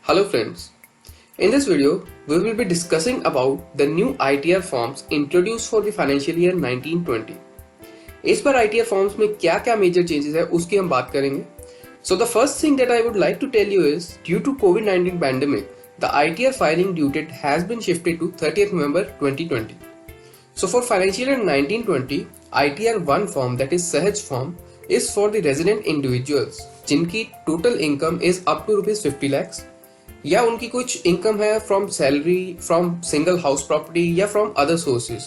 Hello friends, in this video we will be discussing about the new ITR forms introduced for the financial year 1920. इस बार ITR forms में क्या क्या major changes है उसकी हम बात करेंगे. So the first thing that I would like to tell you is due to COVID-19 pandemic, the ITR filing due date has been shifted to 30th November 2020. So for financial year 1920, ITR 1 form that is Sahaj form is for the resident individuals जिनकी total income is up to rupees 50 lakhs या उनकी कुछ income है from salary, from single house property या from other sources,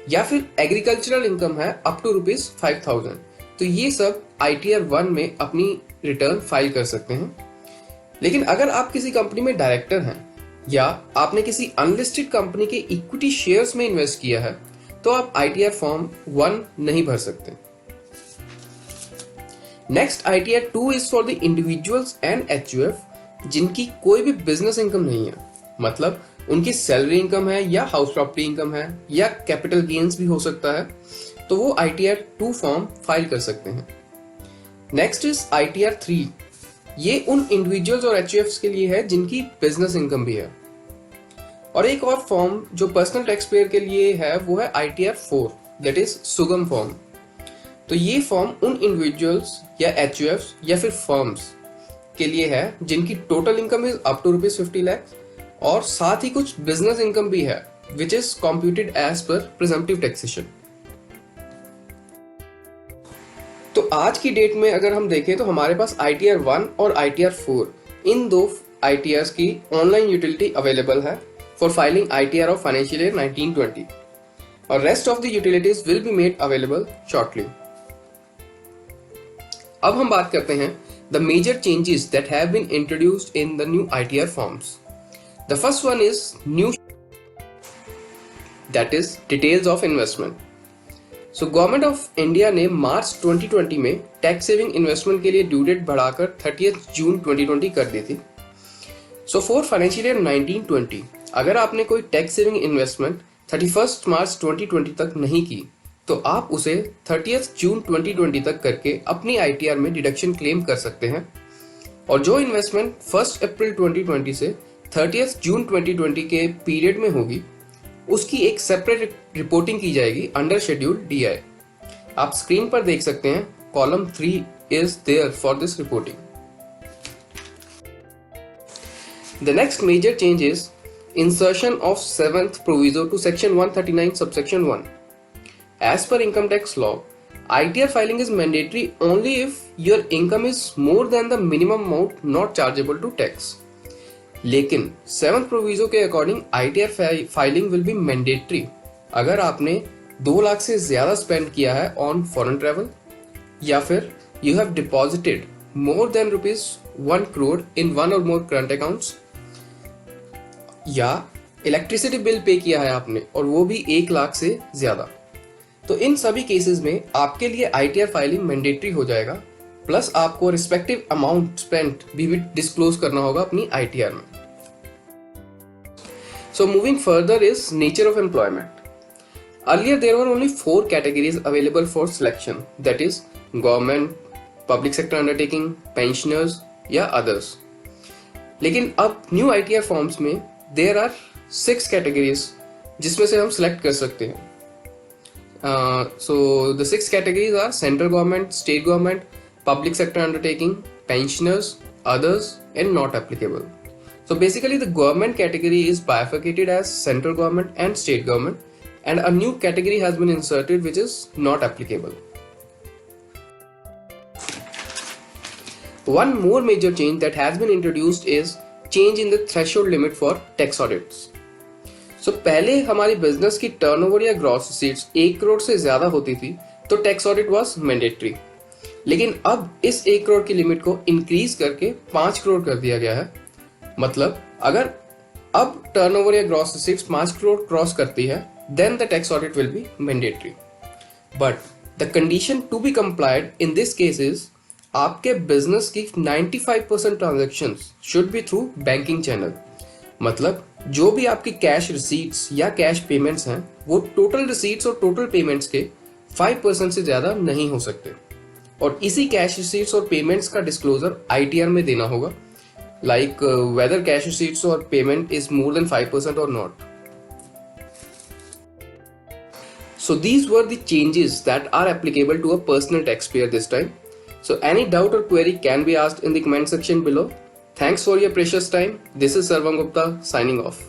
या फिर agricultural income है up to rupees 5000. तो ये सब ITR 1 में अपनी रिटर्न फाइल कर सकते हैं. लेकिन अगर आप किसी कंपनी में डायरेक्टर हैं या आपने किसी अनलिस्टेड कंपनी के इक्विटी शेयर्स में इन्वेस्ट किया है तो आप ITR फॉर्म 1 नहीं भर सकते. Next ITR 2 is for the individuals and HUF जिनकी कोई भी बिजनेस इनकम नहीं है, मतलब उनकी सैलरी इनकम है या हाउस प्रॉपर्टी इनकम है या कैपिटल गेन्स भी हो सकता है, तो वो ITR 2 फॉर्म फाइल कर सकते हैं. Next is ITR 3. ये उन इंडिविजुअल्स और HUFs के लिए है जिनकी बिजनेस इनकम भी है. और एक और फॉर्म जो पर्सनल टैक्स पेयर के लिए है वो है ITR 4 दैट इज सुगम फॉर्म. तो ये फॉर्म उन इंडिविजुअल्स या HUFs या फिर फर्म्स के लिए है जिनकी total income is up to rupees 50 lakh और साथ ही कुछ बिजनेस इनकम भी है which is computed as per presumptive taxation. तो आज की डेट में अगर हम देखें तो हमारे पास ITR 1 और ITR 4 इन दो ITRs की ऑनलाइन यूटिलिटी अवेलेबल है for filing ITR of financial year 1920 और rest of the utilities will be made available shortly. अब हम बात करते हैं the major changes that have been introduced in the new ITR forms. The first one is new, that is details of investment. So Government of India ने मार्च 2020 में tax saving investment के लिए due date बढ़ाकर 30th जून 2020 कर दी थी. So for financial year 1920 अगर आपने कोई टैक्स सेविंग इन्वेस्टमेंट 31st मार्च 2020 तक नहीं की तो आप उसे 30th जून 2020 तक करके अपनी ITR में डिडक्शन क्लेम कर सकते हैं. और जो इन्वेस्टमेंट 1 अप्रैल 2020 से 30th जून 2020 के पीरियड में होगी उसकी एक सेपरेट रिपोर्टिंग की जाएगी अंडर शेड्यूल DI. आप स्क्रीन पर देख सकते हैं column 3 is there for this reporting. The next major change is insertion of 7th proviso to section 139 subsection 1. As per income tax law, ITR filing is mandatory only if your income is more than the minimum amount not chargeable to tax. लेकिन 7th proviso के according ITR filing will be mandatory अगर आपने 2 लाख से ज्यादा spend किया है on foreign travel या फिर you have deposited more than rupees 1 crore in one or more current accounts या इलेक्ट्रिसिटी बिल पे किया है आपने और वो भी 1 लाख से ज्यादा. तो इन सभी केसेस में आपके लिए ITR फाइलिंग मैंडेटरी हो जाएगा, प्लस आपको रिस्पेक्टिव अमाउंट स्पेंट भी डिस्क्लोज करना होगा अपनी ITR में. So moving further is nature of employment. Earlier there were only 4 categories available for selection, that is government, public sector undertaking, pensioners या others. लेकिन अब न्यू ITR फॉर्म्स में there are 6 categories जिसमें से हम सिलेक्ट कर सकते हैं. So the 6 categories are central government, state government, public sector undertaking, pensioners, others and not applicable. So basically the government category is bifurcated as central government and state government and a new category has been inserted which is not applicable. One more major change that has been introduced is change in the threshold limit for tax audits. So, पहले हमारी business की turnover या gross receipts 1 crore से ज्यादा होती थी तो tax audit was mandatory. लेकिन अब इस 1 करोड़ की लिमिट को इंक्रीज करके 5 करोड़ कर दिया गया है. मतलब अगर अब टर्नओवर या ग्रॉस रिसीट्स 5 करोड़ क्रॉस करती है then the tax audit will be mandatory. But the condition to be complied in this case is आपके बिजनेस की 95% transactions should be through banking channel. मतलब जो भी आपकी कैश रिसीट्स या कैश पेमेंट्स हैं वो टोटल रिसीट्स और टोटल पेमेंट्स के 5% से ज्यादा नहीं हो सकते और इसी कैश रिसीट्स और पेमेंट्स का डिस्क्लोजर ITR में देना होगा like whether cash receipts or payment is more than 5% or not. So these were the changes that are applicable to a personal taxpayer this time. So any doubt or query can be asked in the comment section below. Thanks for your precious time. This is Sarvam Gupta signing off.